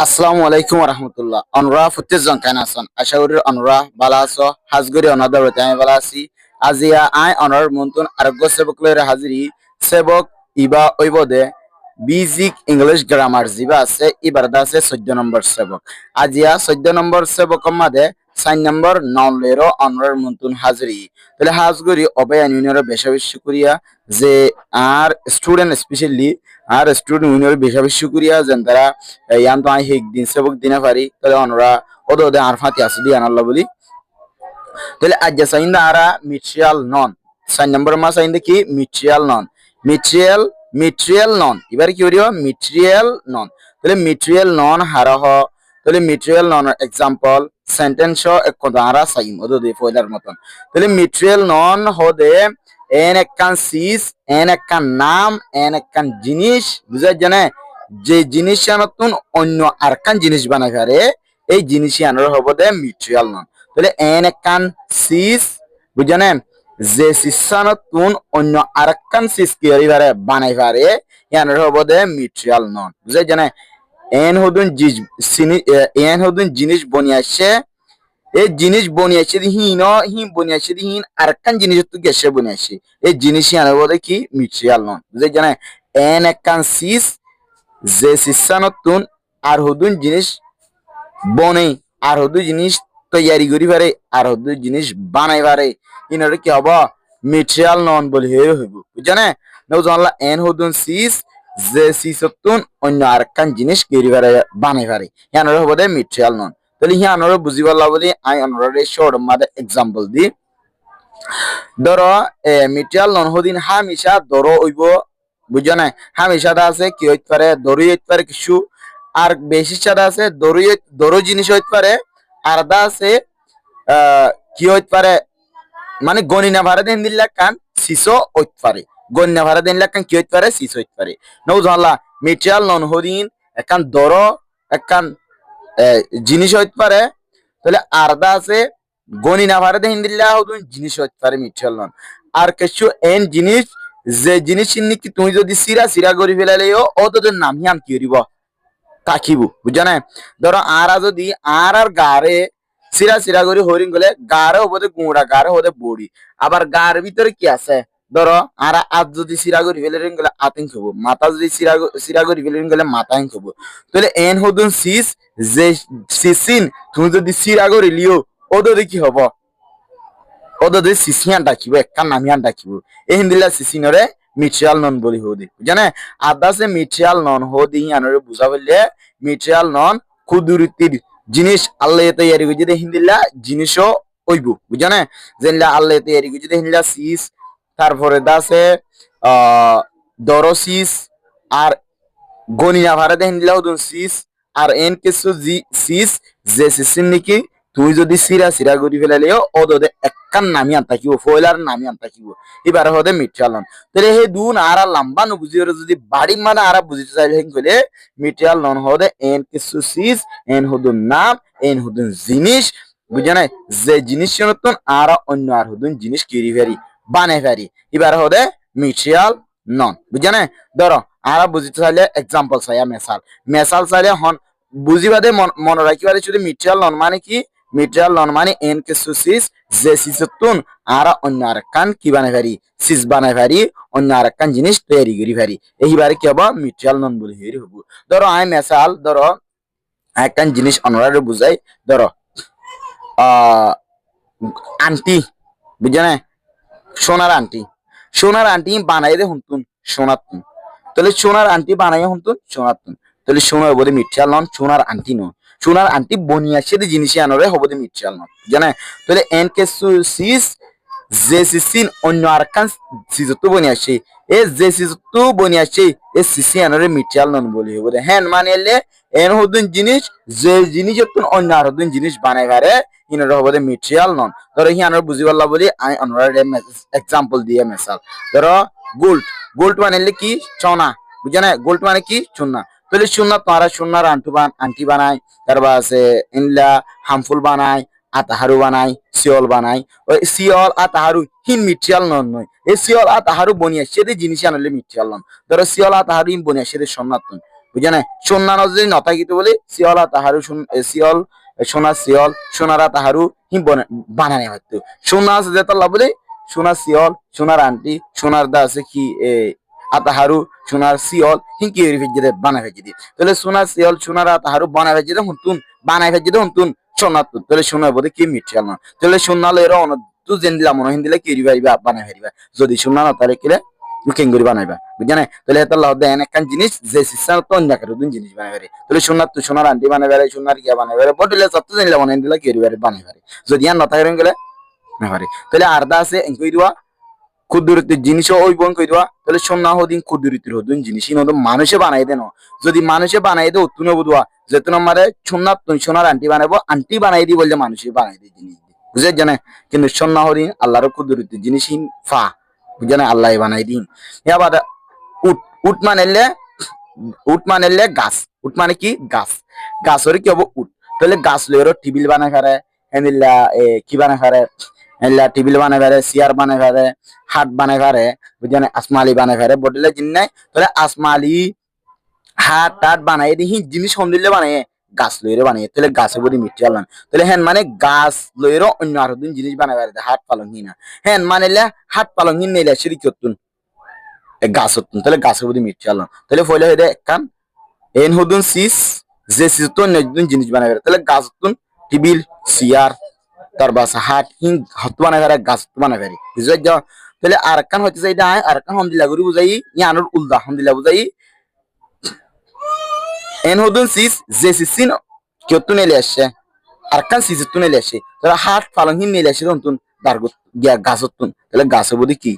আসসালামু আলাইকুম রহমতুল্লাহ। অনরা ফুটেজ জংকান আছেন, আশা করি অনরা ভালো আছো। হাজগরি অনাদার আমি ভালো আছি। আজিয়া আই অনর মন্তুন আরোগ্য সেবক লইরে হাজিরি। সেবক ইবা ওইবদে বেসিক ইংলিশ গ্রামার জিবা আছে, ইবারদা আছে 14 নম্বর সেবক। আজিয়া 14 নম্বর সেবক মাদে 4 নম্বর নন লইরো অনর মন্তুন হাজিরি। তাহলে হাজগরি অবয়ান ইউনিয়নের বেশা বেশি করিয়া যে আর স্টুডেন্ট স্পেশালি আর স্টুডেন্ট ইউনিয়নের বেশা বেশি করিয়া যেন তারা ইয়ান তো আই হেক দিন সেবক দিনা পারি তাহলে অনরা ওদে ওদে আর ফাতি আছে দি আনাল্লাহ বলি। তাহলে আজ সাইন্দা আরা মিট্রিয়াল নন 4 নম্বর মাস আইন্দা কি মিট্রিয়াল নন মিট্রিয়াল নন এবারে কি হইব মিট্রিয়াল নন। তাহলে মিট্রিয়াল নন হারাহ। তাহলে মিট্রিয়াল নন এক্সাম্পল সেন্টেন্স এক কথা আরা সাইম ওদে দে ফয়দার মতন। তাহলে মিট্রিয়াল নন হদে এন একখান সিস এন একখান নাম এন একখান জিনিস বুঝা জানে যে জিনিস নতুন অন্য আরকান জিনিস বানাই পারে এই জিনিসই আনার হবো দে মিউচুয়াল নন। তাহলে এন একখান সিস বুঝানে যে সিসানতুন অন্য আরকান সিস কি পারে বানাই পারে আনার হবো দে মিউচুয়াল নন বুঝাই জানে। এন হদুন জিনিস বনিয়াছে এই জিনিস বনিয়াছে হিন হিন বনিয়াছে হিন আরকান জিনিস তো গেছে বনিয়াছে এই জিনিসই আনার হবো কি মিউচুয়াল নন বুঝাই জানে। এন একখান সিস যে সিসানতুন আর হদুন জিনিস বনে আর হদু জিনিস তৈয়ারি করি পারে আর হদু জিনিস বানাই পারে ইনরে কি হব মিউচুয়াল নন বলি হইব বুঝছানে। নও জানলা এন হদুন সিস যে সিসতুন অন্য আরেকখান জিনিস করি পারে বানাই পারে ইয়ানরে হব দে মিউচুয়াল নন। তাহলে ইয়ানরে বুঝি পারলা বলি আই অনরে শর্ট মাদে এক্সাম্পল দি। ধরো মিউচুয়াল নন হদিন হামেশা ধরো হইব বুঝছো না। হামেশাটা আছে কি হইতে পারে দড়ি হইতে পারে কিছু আর বেশি সাদা আছে দড়ো জিনিস হইতে পারে আর দা আছে কি হইতে পারে মানে গণিনা ভাড়া দিন দিল্লা কান সিসো হইতে পারে গণিনা ভাড়া দিন কান কি হইতে পারে সিসো হইতে পারে। নৌ জানলা মেটেরিয়াল নন হদিন একখান দড়ো একখান জিনিস হইতে পারে তাহলে আর দা আছে গণিনা ভাড়া দিন দিল্লা হদিন জিনিস হইতে পারে মেটেরিয়াল নন। আর কিছু এন জিনিস যে জিনিস কি তুমি যদি সিরা সিরা করে ফেলালেও ও তোদের নাম হিয়ান কি হইব তাকিব বুঝা না। ধরো আরা যদি আর গারে সিরা সিরা করে হরিণ গেলে গারে হবো গুঁড়া গারে হতে বড়ি আবার গার ভিতরে কি আছে ধরো আর আজ যদি সিরা করে ফেলে গেলে আতিং খাবো মাথা যদি সিরা করে ফেলে গেলে মাথাইং খাবো। তাহলে এন হদুন সিস যে সিসিন তুমি যদি সিরা করে লিও ওদের কি হব ওদের সিসিয়ান ডাকিব একখান নামিয়ান ডাকিব এই হিন্দিলা সিসিনরে মিউচুয়াল নন বলি হোদি জানে। আদা সে মিউচুয়াল নন হোদি আনরে বুঝা বললে মিউচুয়াল নন কুদরতির জিনিস আল্লাহ তৈরি করে যদি হিন্দিলা জিনিসও ওইব বুঝানে যেনলা আল্লাহ তৈরি করে যদি হিন্দিলা সিস তারপরে দাসে দরসিস আর গনিয়া ভাড়াতে হিন্দিলা হদুন সিস আর এন কিছু জি সিস যে সিসিন নাকি তুই যদি সিরা সিরা করি ফেলালেও ওদে একখান নামি আন থাকিব ফয়লার নামি আন থাকিব এবার হদে মিউচুয়াল নন। তাহলে হে দুন আর লম্বা ন বুঝি যদি বাড়ি মানে আর বুঝিতে চাইলে হেন কইলে মিউচুয়াল নন হদে এন কিছু সিস এন হদুন নাম এন হদুন জিনিস বুঝা নাই যে জিনিস নতুন আর অন্য আর হদুন জিনিস কিরি ফেরি বানাই ফেরি এবার হদে মিউচুয়াল নন বুঝা নাই। ধরো আর বুঝিতে চাইলে এক্সাম্পল চাইয়া মেসাল চাইলে হন বুঝিবাদে মনে রাখিবারে শুধু মিউচুয়াল নন মানে কি মিউচুয়াল নন মানে এন কিছু সিস যে সিসতুন আর অন্য আরেকখান কি বানাই পারি সিস বানাই পারি অন্য আরেকখান জিনিস তৈরি করি পারি এইবারে কি হবো মিউচুয়াল নন বলি হেরি হবো। ধরো আই মেসাল ধরো একখান জিনিস অন্যরা বুঝাই ধরো আন্টি বুঝা না সোনার আন্টি বানাই দে হুনতুন সোনাতুন তাহলে সোনার আন্টি বানাই হুনতুন সোনাতুন তাহলে সোনার বলে মিউচুয়াল নন সোনার আন্টি নয় সোনার আন্টি বনিয়াছে জিনিস আনরে হবো মিউচুয়াল নন জানে। তাহলে এন কে সিস যে সিসিন অন্য আরকান সিজতো বনিয়াছে এ যে সিজতো বনিয়াছে এ সিসি আনরে মিউচুয়াল নন বলি হবো হ্যান মানে এলে এন হদুন জিনিস যে জিনিস অন্য আর হদুন জিনিস বানাই পারে ইনরে হবো মিউচুয়াল নন। ধরো হি আনর বুঝি পারলা বলি আই অনরে এক্সাম্পল দিয়ে মেসাল ধরো গোল্ড মানে কি সোনা বুঝা না গোল্ড মানে কি সোনা তাহলে সোনা তারা সোনার আন্টি বানায় তারপর আছে ইনলা হামফুল বানায় আতাহারু বানায় সিওল বানায় ওই সিওল আতাহারু হিন মিউচুয়াল নন নয় এই সিওল আতাহারু বনিয়া সেদের জিনিস আনলে মিউচুয়াল নন। ধরো সিওল আতাহারু হিন বনিয়া সেদের সোনাতুন বুঝানে সোনানো যদি নথাকিত বলে শিয়লা তাহারু শিয়ল সোনা শিয়ল সোনারা তাহারু হি বানানি হয়তো সোনা আছে যে তল্লা বলে সোনার শিয়ল সোনার আন্টি সোনার দা আছে কি আতাহারু সোনার শিয়ল হি কি ফেজিদে বানাই ফেজিদি তাহলে সোনার শিয়ল সোনার আতাহারু বানাই ফেজিদে হুনতুন বানাই ফেজিদে হুনতুন সোনার তুন তাহলে সোনার বোধে কি মিটছিয়াল না তাহলে সোনালো এর অন তু জেন দিলা মনে হিন দিলে কি পারিবা বানাই ফেরিবা যদি সোনা না তারে কিলে কেঙ্গুরি বানাইবা বুঝানে তাহলে এটা লাভ দেন একখান জিনিস যে সিস্টেম তো অন্য কারো জিনিস বানাই পারে তাহলে সোনার তো সোনার আন্টি বানাই পারে সোনার গিয়া বানাই পারে বটলে সব তো জানিলা মনে দিলা কি বানাই পারে যদি আর নতা করেন গেলে না পারে তাহলে আরদা আছে কই দিবা ক্ষুদ্রতির জিনিসও ওই বোন কই দিবা তাহলে সোনা হদিন ক্ষুদ্রতির হদিন জিনিস নতুন মানুষে বানাই দেন যদি মানুষে বানাই দে উত্তুন বুধবা যেহেতু আমারে সোনার আন্টি বানাবো আন্টি বানাই দি বললে মানুষে বানাই দিয়ে জিনিস বুঝে জানে কিন্তু সোনা হদিন আল্লাহর ক্ষুদ্রতির জিনিস ফা বুঝানে আল্লাহ বানাই দিন এবার উট উট মানেলে উট মানেলে গাছ উট মানে কি গাছ গাছের কি হবো উট তাহলে গাছ লইরো টিবিল বানাই ফেরে এনিলা কি বানাই ফেরে এলা টিবিল বানাই ফেরে চেয়ার বানাই ফেরে হাট বানাই ফেরে বুঝানে আসমালি বানাই ফেরে বদলে জিন নাই তাহলে আসমালি হাট টাট বানাই দিহি জিনিস সন্দিলে বানাই গাছ লইরে বানাই তাহলে গাছে বদি মিট্টি আলান তাহলে হ্যান মানে গাছ লইরো অন্য আরো দিন জিনিস বানাই ফেরে হাট পালঙ্গি না হ্যান মানেলে হাট পালঙ্গি নেইলে সিঁড়ি করতুন গাছ হতুন তাহলে গাছের বদি মিট্টি আলান তাহলে ফলে হয়ে কান এন হদুন সিস যে সিস তো নতুন জিনিস বানাই ফেরে তাহলে গাছ হতুন টিবিল চেয়ার তার বাস হাট হিং হত বানাই ফেরে গাছ বানাই ফেরে বুঝতে যাও তাহলে আর কান হইতে চাই আর কান হমদিলা করি বুঝাই ইয়ানোর উল্দা হমদিলা বুঝাই এন হদুন সিস যে সিসিন কেতুন এলে আসছে আর কান সিস তুন এলে আসে তাহলে হাট পালং হিন এলে আসে তখন দারগুত গিয়া গাছ তুন তাহলে গাছের বদি কি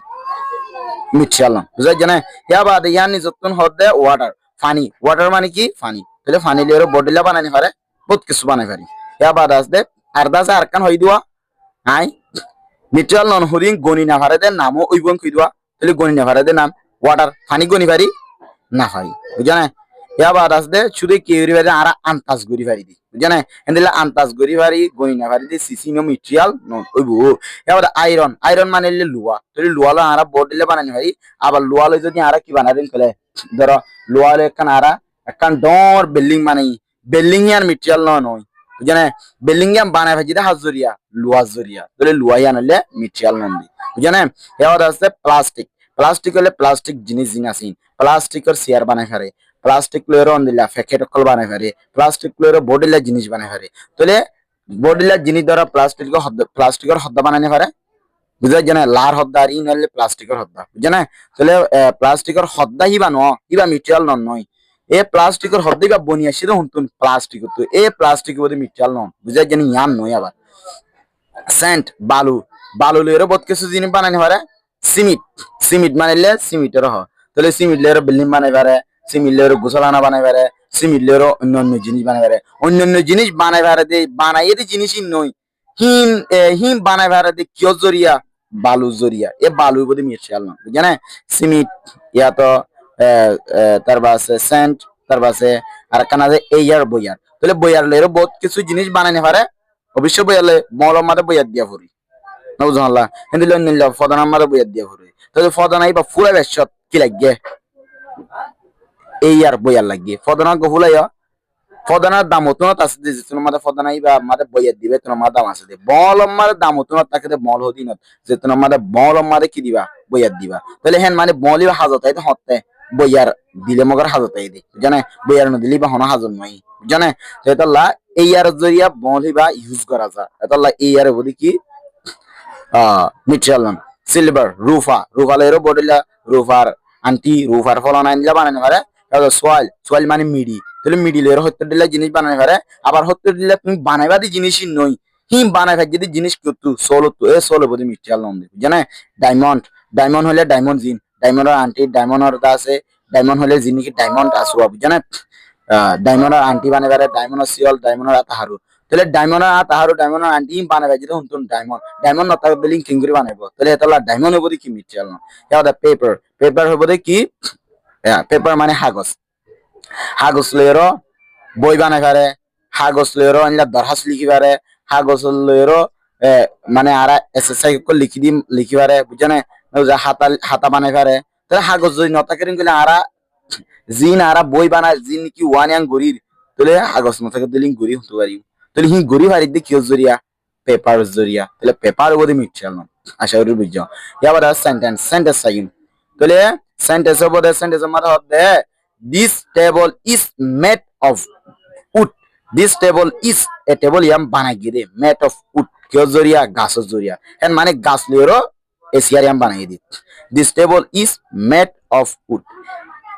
মিটশালাম বুঝাই জানা ইয়া বাদে ইয়ান নিজতন হদে ওয়াটার পানি ওয়াটার মানে কি পানি তাহলে পানি লিয়ে বডিলা বানানি পারে বহুত কিছু বানাই পারি ইয়া বাদে আসবে আর দাসে আর কান হই দিবা আই মিটাল নন হরিং গনি না পারে দে নামও ওইবন কই দিবা তাহলে গনি না পারে দে নাম ওয়াটার পানি গনি পারি না পারি বুঝানে ইয়া বাদে আসবে শুধু কি হরি পারি আর আন্তাজ গরি পারি দি বুঝানে এন্দিলা আন্তাজ গরি পারি গনি না পারি দি সিসিনো মিটাল নন ওইবো ইয়া বাদে আয়রন আয়রন মানে লুয়া তাহলে লুয়া লো আর বডিলে বানানি পারি আবার লুয়া লো যদি আর কি বানাই দেন কলে ধরো লুয়া লো একখান আর একখান ডর বিল্ডিং বানাই বিল্ডিং ইয়ার মিটাল নয় বুঝানে বিল্ডিং ইয়াম বানাই ভাজি দে হাজরিয়া লুয়া জরিয়া তাহলে লুয়া ইয়ান হলে মিটাল নন দি বুঝানে এবার আছে প্লাস্টিক প্লাস্টিক হলে প্লাস্টিক জিনিস জিনাসিন প্লাস্টিকের চেয়ার বানাই পারে প্লাস্টিক লয়ের অন্দিলা প্যাকেট অকল বানাই পারে প্লাস্টিক লয়ের বডিলা জিনিস বানাই পারে তাহলে বডিলা জিনিস দ্বারা প্লাস্টিকের হদ্দা বানানি পারে বুঝা জানে লার হদ্দা আর ইন হলে প্লাস্টিকের হদ্দা বুঝা না তাহলে প্লাস্টিকের হদ্দা হিবা হিবা মিটাল নন নয় এ প্লাস্টিকের হদ্দা বা বনিয়া সেটা হুনতুন প্লাস্টিক তো এ প্লাস্টিক বোধ মিটাল নন বুঝা জানি ইয়ান নয় আবার সেন্ট বালু বালু লয়ের বহুত কিছু জিনিস বানানি পারে সিমিট সিমিট মানিলে সিমিটের হ তাহলে সিমিট লয়ের বিল্ডিং বানাই পারে সিমিট লয়ের গোসলানা বানাই পারে সিমিট লয়ের অন্য অন্য জিনিস বানাই পারে অন্য অন্য জিনিস বানাই পারে দে বানাইয়ে দি জিনিসই নয় হিম হিম বানাই পারে দে কিয় জরিয়া বালু জরিয়া এ বালু বোধ মিশাল না বুঝে সিমিট ইয়া তো তার বাসে সেন্ট তার বাসে আর কানা যে এয়ার বইয়ার তাহলে বইয়ার লয়ের বহুত কিছু জিনিস বানাইনি পারে অবশ্য বইয়ালে মলম মারে বইয়ার দিয়া ফুরি নবুঝাল্লাহ হিন্দি লন নিল ফদানার মারে বইয়ার দিয়া ফুরি তাহলে ফদানাই বা ফুলা বেশত কি লাগে এই আর বইয়ার লাগে ফদনা গহুলাই ফদনার দাম হতো আছে যে তোমার ফদনাই বা আমাদের বইয়ার দিবে তোমার দাম আছে দে বল আমার দাম হতো তাকে মল হদিন যে তোমার বল আমার কি দিবা বইয়ার দিবা তাহলে হেন মানে বলি বা হাজত আইতে হতে বইয়ার দিলে মগর হাজত আই দে জানে বইয়ার ন দিলি বা হন হাজত নয় জানে সেটাল্লা এই আর জরিয়া বলি বা ইউজ করা যায় এটাল্লা এই আর বলি কি মিটাল সিলভার রুফা রুফালেরও বডিলা রুফার আন্টি রুফার ফলন আনলা বানানো পারে সোয়াল সোয়াল মানে মিডি তাহলে মিডিলের হত্যা দিলে জিনিস বানাই পারে আবার হত্যা দিলে তুমি বানাইবা দি জিনিসই নই হিম বানাই ভাই যদি জিনিস করতু সোলো তো এ সোলো বদি মিটাল নন দেবে জানে ডায়মন্ড ডায়মন্ড হলে ডায়মন্ড জিন ডায়মন্ডের আন্টি ডায়মন্ডের আছে ডায়মন্ড হলে জিনিস ডায়মন্ড আসুয়া জানে ডায়মন্ডের আন্টি বানাই পারে ডায়মন্ডের সিওল ডায়মন্ডের তাহারু তাহলে ডায়মন্ডের তাহারু ডায়মন্ডের আন্টি বানাই ভাই যদি হুনতুন ডায়মন্ড ডায়মন্ড না থাকলে বিলিং কিং করে বানাইবো তাহলে এটা ডায়মন্ড হবো কি মিটাল না এটা পেপার পেপার হবো কি পেপার মানে কাগজ কাগজ লয়েরও বই বানাই পারে কাগজ লয়েরও আনলা দরখাস লিখি পারে কাগজ লয়েরও মানে আর এক্সারসাইজ লিখি পারে বুঝে না হাতা হাতা বানাই পারে তাহলে কাগজ যদি নতা করেন গেলে আর জিন আরা বই বানায় জিন কি ওয়ান ইয়াং গরির তাহলে আগস মতো দিলিং গরি হতে পারি তাহলে হি গরি হারি দি কিয় জরিয়া পেপার জরিয়া তাহলে পেপার বলে মিটছে না আশা করি বুঝছো এবার সেন্টেন্স সেন্টেন্স সাইন তাহলে সেন্টেন্স বলে সেন্টেন্স মাথা হবে this table is made of wood this table is a table ইয়াম বানাই গিয়ে মেড অফ উড কিয় জরিয়া গাছর জরিয়া হ্যাঁ মানে গাছ লিয়েরও এসিয়ার ইয়াম বানাই দি this table is made of wood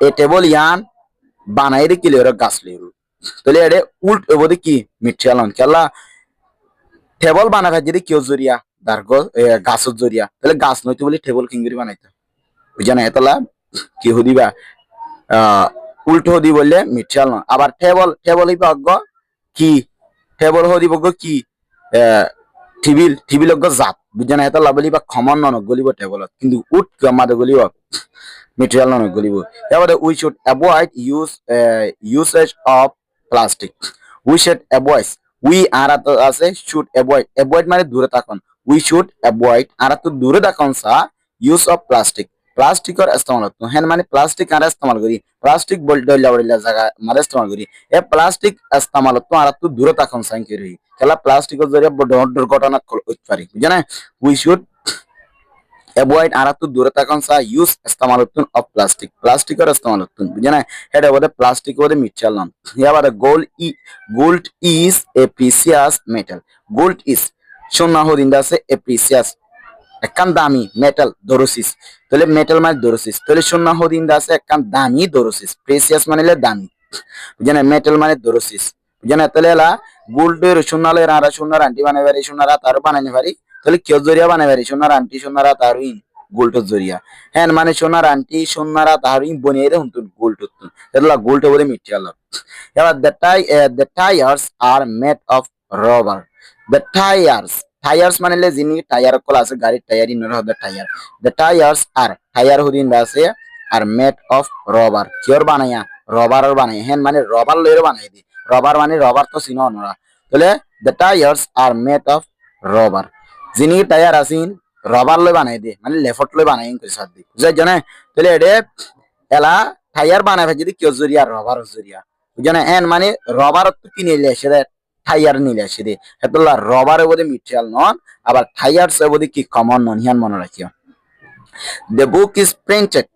a table ইয়ান বানাই রে কিলের গাছ লিয়েরও তাহলে এটা উল্ট এবদি কি মিটছিলাম কেলা টেবল বানাবে যদি কেউ জরিয়া দার গাছর জরিয়া তাহলে গাছ নইতে বলি টেবল কিংগরি বানাইতো বুঝা না এতলা কি হদিবা উল্টো হদি বললে মিটছিলাম আবার টেবল টেবল হইবা অজ্ঞ কি টেবল হদি বজ্ঞ কি টিবিল টিবিল অজ্ঞ জাত বুঝা না এতলা বলিবা খমন নন গলিব টেবলত কিন্তু উঠ মাদে গলিব material non গলিব এবারে we should avoid usage of plastic we should avoid we আর তো আছে should avoid avoid মানে দূরে থাকুন we should avoid আর তো দূরে থাকুন সা use of plastic প্লাস্টিকের ইস্তেমাল তো হ্যাঁ মানে প্লাস্টিক আর ইস্তেমাল করি প্লাস্টিক বলডলা বললা জায়গা মানে ইস্তেমাল করি এ প্লাস্টিক ইস্তেমাল তো আর তো দূরে থাকুন সাইন করি খেলা প্লাস্টিকের জরিয়া বড় দুর্ঘটনা হতে পারে বুঝছেন we should avoid আরাতু দূরে থাকুন সা ইউজ ইস্তেমালতুন অফ প্লাস্টিক প্লাস্টিকের ইস্তেমালতুন বুঝেনা এটা বলে প্লাস্টিক বলে মিটচালাম এবারে gold is a precious metal gold is সোনা হদিন্দা আছে এ প্রিসিয়াস একখান দামি মেটাল দরোসিস তাহলে মেটাল মানে দরোসিস তাহলে সোনা হদিন্দা আছে একখান দামি দরোসিস প্রিসিয়াস মানে দামি বুঝেনা মেটাল মানে দরোসিস বুঝেনা তাহলে এলা গোল্ডের সোনালে রারা সোনার আন্টি বানাই পারি সোনারা তারও বানাইতে পারি তাহলে কেউ জরিয়া বানাই পারি সোনার আন্টি সোনারা তারই গোল্ডের জরিয়া হ্যাঁ মানে সোনার আন্টি সোনারা তারই বনিয়ে রে হুন্তুন গোল্ড হতুন তাহলে গোল্ড বলে মিটে গেল এবার the tires are made of rubber the tires মানে লে যিনি টায়ার কল আছে গাড়ির টায়ার ইনর হবে tyre the tires are tyre হদিন আছে আর made of rubber কিয়র বানাইয়া রবারের বানাই হ্যাঁ মানে রবার লয়ের বানাই দি রবার মানে রবার তো চিনো না তাহলে the tires are made of rubber যিনি টায়ার আছেন রবার লয় বানাই দিয়ে মানে লেফট লয় বানাই করে সাথ দি বুঝাই জানে তাহলে এটা এলা টায়ার বানাই যদি কেউ জরিয়া রবার জরিয়া বুঝানে এন মানে রবার তো কিনে নিলে আসে টায়ার নিলে আসে দে এতলা রবার বলে মিটাল নন আবার টায়ার সে বলে কি কমন নন হিয়ান মনে রাখিও the book is printed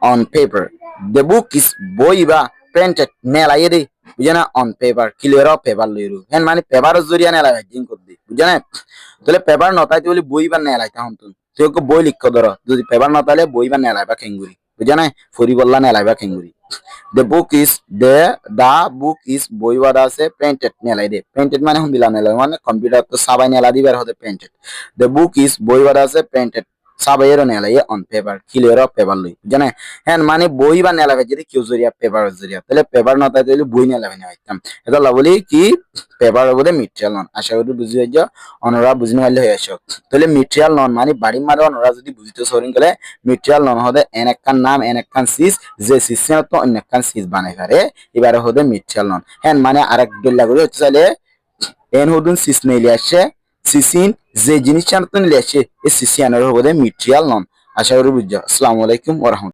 on paper the book is বই বা printed নেলাই দে বুঝানা on paper clear of paper লইরু হেন মানে পেপার জরিয়া নেলাই জিং কর দি বুঝানে তাহলে পেপার নতাইতে বলি বই বা নেলাই তাহন তুই ওকে বই লিখ ধরো যদি পেপার নতাইলে বই বা নেলাই বা খেঙ্গুরি বুঝানে ফরি বললা নেলাই বা খেঙ্গুরি the book is the book is বই বাদা আছে প্রিন্টেড নেলাই দে প্রিন্টেড মানে হুন দিলা নেলাই মানে কম্পিউটার তো সবাই নেলা দিবার হতে প্রিন্টেড the book is বই বাদা আছে প্রিন্টেড সাবাইয়ের নেলাই on paper clear of paper লই জানে হ্যাঁ মানে বই বা নেলাবে যদি কেউ জরিয়া পেপার জরিয়া তাহলে পেপার নতাই তাহলে বই নেলাবে না হইতাম এটা বলি কি পেপার বলে মিটেরিয়াল নন আশা করি বুঝি হইছো অনরা বুঝিনি হইলে হয়ে আসো তাহলে মিটেরিয়াল নন মানে বাড়ি মারে অনরা যদি বুঝিতে সরিন গেলে মিটেরিয়াল নন হতে এন একখান নাম এন একখান সিস যে সিসের তো অন্য একখান সিস বানাই পারে এবারে হতে মিটেরিয়াল নন হ্যাঁ মানে আরেক ডল্লা করে হচ্ছে চাইলে এন হদুন সিস নেইলে আসে সিসিন যে জিনিসটা নিলে আসে এই সিসিয়ানের হতে মিটেরিয়াল নন আশা করি বুঝছো আসসালামু আলাইকুম ওয়া রাহমাতুল্লাহ